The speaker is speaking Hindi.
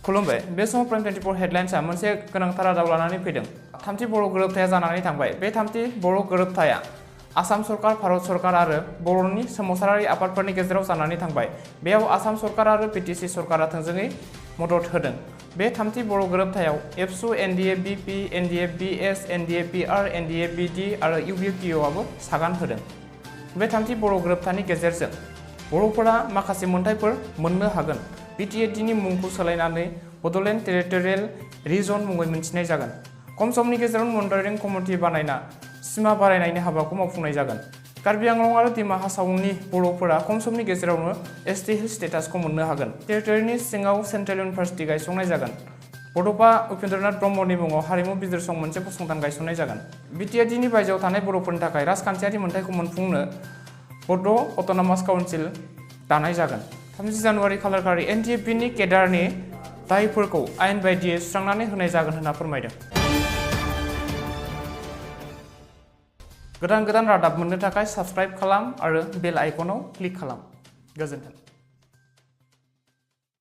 खुलुमबाय बे समाव प्राइम 24 हेडलाइन्सआ मोनसे गोनांथार रादाब लानानै फैदों। थामथि बर' गोरोबथाया जानानै थांबाय। बे थामथि बर' गोरोबथाया आसाम सरकार, भारत सरकार आरो बर'नि सोमावसारारि आफादफोरनि गेजेराव जानानै थांबाय। बेयाव आसाम सरकार आरो बिटिसि सरकारा थोंजोङै मदद होदों। बे थामथि बर' गोरोबथायाव एबसु, एनडिए बिपि, एनडिए बिएस, एनडिए बिआर, एनडिए बिडि आरो इउपिपिअआबो सागान होदों। बे थामथि बर' गोरोबथानि गेजेरजों बर'फोरा माखासे मोनथायफोर मोननो हागोन। बिटिएडिनि मुंखौ सोलायनानै बड'लेण्ड टेरिटरियेल रिजन मुङै मिन्थिनाय जागोन। खम समनि गेजेराव मनिटरिं कमिटि बानायना सिमा बारायनायनि हाबाखौ मावफुंनाय जागोन। कार्बि आंलं आरो दिमा हासावनि बर'फोरा खम समनि गेजेरावनो एसटि हिल स्टेटासखौ मोननो हागोन। टेरिटरिनि सिङाव सेन्ट्रेल इउनिभारसिटि गायसंनाय जागोन। बड'फा उपेन्द्रनाथ ब्रह्मनि मुङाव हारिमु बिजिरसं मोनसे फसंथान गायसननाय जागोन। बिटिएडिनि बायजोआव थानाय बर'फोरनि थाखाय राजखान्थियारि मोनथायखौ मोनफुंनो बड' अट'नमास काउन्सिल दानाय जागोन। 30 जानुवारि खालारखालि एनडिएफबिनि केडारनि दायफोरखौ आयेन बायदियै सुस्रांनानै होनाय जागोन होनना फोरमायदों। गोदान रादाब मोननो थाखाय साबस्क्राइब खालाम आरो बेल आइकनाव क्लिक खालाम। गोजोन्थों।